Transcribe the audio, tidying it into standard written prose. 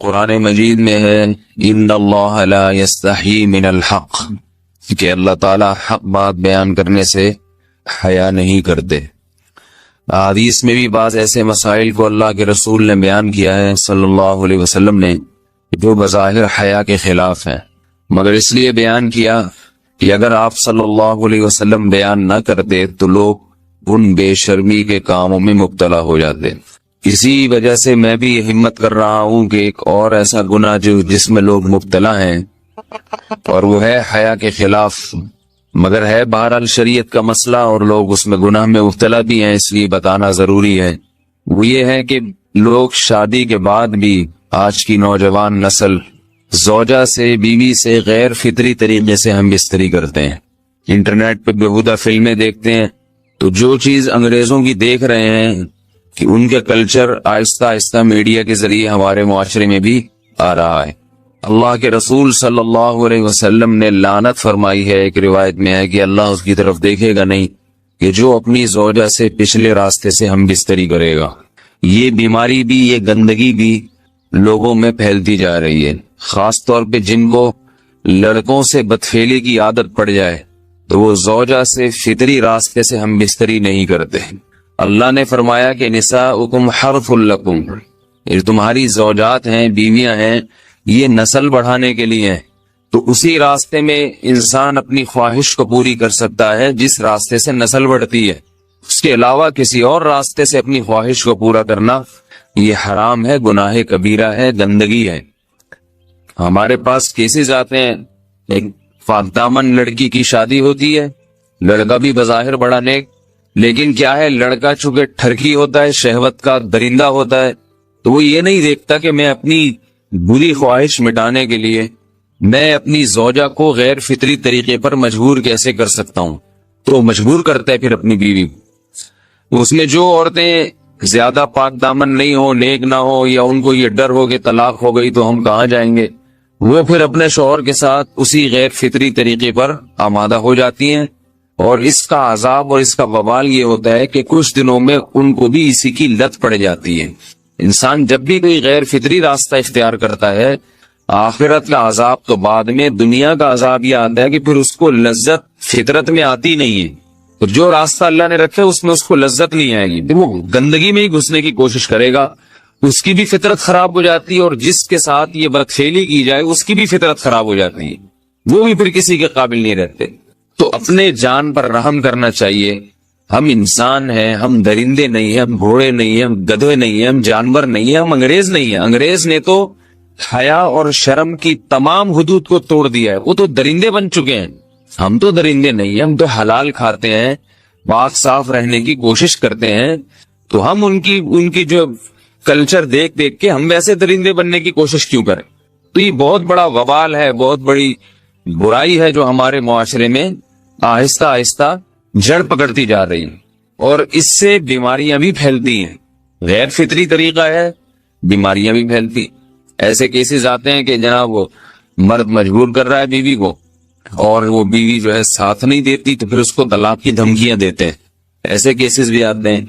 قرآن مجید میں ہے ان اللہ لا یستحی من الحق، کہ اللہ تعالیٰ حق بات بیان کرنے سے حیا نہیں کرتے۔ حدیث میں بھی بعض ایسے مسائل کو اللہ کے رسول نے بیان کیا ہے صلی اللہ علیہ وسلم نے جو بظاہر حیا کے خلاف ہیں، مگر اس لیے بیان کیا کہ اگر آپ صلی اللہ علیہ وسلم بیان نہ کرتے تو لوگ ان بے شرمی کے کاموں میں مبتلا ہو جاتے۔ اسی وجہ سے میں بھی یہ ہمت کر رہا ہوں کہ ایک اور ایسا گناہ جس میں لوگ مبتلا ہیں اور وہ ہے حیا کے خلاف، مگر ہے بہرحال شریعت کا مسئلہ اور لوگ اس میں گناہ میں مبتلا بھی ہیں، اس لیے بتانا ضروری ہے۔ وہ یہ ہے کہ لوگ شادی کے بعد بھی آج کی نوجوان نسل زوجہ سے، بیوی سے غیر فطری طریقے سے ہم بستری کرتے ہیں۔ انٹرنیٹ پہ بیہودہ فلمیں دیکھتے ہیں تو جو چیز انگریزوں کی دیکھ رہے ہیں کہ ان کے کلچر آہستہ آہستہ میڈیا کے ذریعے ہمارے معاشرے میں بھی آ رہا ہے۔ اللہ کے رسول صلی اللہ علیہ وسلم نے لعنت فرمائی ہے، ایک روایت میں ہے کہ اللہ اس کی طرف دیکھے گا نہیں کہ جو اپنی زوجہ سے پچھلے راستے سے ہم بستری کرے گا۔ یہ بیماری بھی، یہ گندگی بھی لوگوں میں پھیلتی جا رہی ہے، خاص طور پہ جن کو لڑکوں سے بدفعلی کی عادت پڑ جائے تو وہ زوجہ سے فطری راستے سے ہم بستری نہیں کرتے۔ اللہ نے فرمایا کہ نساؤکم حرث لکم، یہ تمہاری زوجات ہیں، بیویاں ہیں، یہ نسل بڑھانے کے لیے ہیں، تو اسی راستے میں انسان اپنی خواہش کو پوری کر سکتا ہے جس راستے سے نسل بڑھتی ہے۔ اس کے علاوہ کسی اور راستے سے اپنی خواہش کو پورا کرنا یہ حرام ہے، گناہ کبیرہ ہے، گندگی ہے۔ ہمارے پاس کیسز آتے ہیں، ایک پاک دامن لڑکی کی شادی ہوتی ہے، لڑکا بھی بظاہر بڑا نیک، لیکن کیا ہے، لڑکا چونکہ ٹھرکی ہوتا ہے، شہوت کا درندہ ہوتا ہے، تو وہ یہ نہیں دیکھتا کہ میں اپنی بری خواہش مٹانے کے لیے میں اپنی زوجہ کو غیر فطری طریقے پر مجبور کیسے کر سکتا ہوں، تو مجبور کرتا ہے پھر اپنی بیوی کو۔ اس میں جو عورتیں زیادہ پاک دامن نہیں ہو، نیک نہ ہو، یا ان کو یہ ڈر ہو کہ طلاق ہو گئی تو ہم کہاں جائیں گے، وہ پھر اپنے شوہر کے ساتھ اسی غیر فطری طریقے پر آمادہ ہو جاتی ہیں، اور اس کا عذاب اور اس کا وبال یہ ہوتا ہے کہ کچھ دنوں میں ان کو بھی اسی کی لت پڑ جاتی ہے۔ انسان جب بھی کوئی غیر فطری راستہ اختیار کرتا ہے، آخرت کا عذاب تو بعد میں، دنیا کا عذاب یہ آتا ہے کہ پھر اس کو لذت فطرت میں آتی نہیں ہے، تو جو راستہ اللہ نے رکھا ہے اس میں اس کو لذت نہیں آئے گی، وہ گندگی میں ہی گھسنے کی کوشش کرے گا، اس کی بھی فطرت خراب ہو جاتی ہے، اور جس کے ساتھ یہ بدفعلی کی جائے اس کی بھی فطرت خراب ہو جاتی ہے، وہ بھی پھر کسی کے قابل نہیں رہتے۔ تو اپنے جان پر رحم کرنا چاہیے۔ ہم انسان ہیں، ہم درندے نہیں ہیں، ہم گھوڑے نہیں ہیں، ہم گدھے نہیں ہیں، ہم جانور نہیں ہیں، ہم انگریز نہیں ہیں۔ انگریز نے تو حیا اور شرم کی تمام حدود کو توڑ دیا ہے، وہ تو درندے بن چکے ہیں۔ ہم تو درندے نہیں ہیں، ہم تو حلال کھاتے ہیں، پاک صاف رہنے کی کوشش کرتے ہیں، تو ہم ان کی جو کلچر دیکھ دیکھ کے ہم ویسے درندے بننے کی کوشش کیوں کریں؟ تو یہ بہت بڑا وبال ہے، بہت بڑی برائی ہے جو ہمارے معاشرے میں آہستہ آہستہ جڑ پکڑتی جا رہی ہے، اور اس سے بیماریاں بھی پھیلتی ہیں۔ غیر فطری طریقہ ہے، بیماریاں بھی پھیلتی۔ ایسے کیسز آتے ہیں کہ جناب وہ مرد مجبور کر رہا ہے بیوی کو، اور وہ بیوی جو ہے ساتھ نہیں دیتی تو پھر اس کو طلاق کی دھمکیاں دیتے ہیں، ایسے کیسز بھی آتے ہیں۔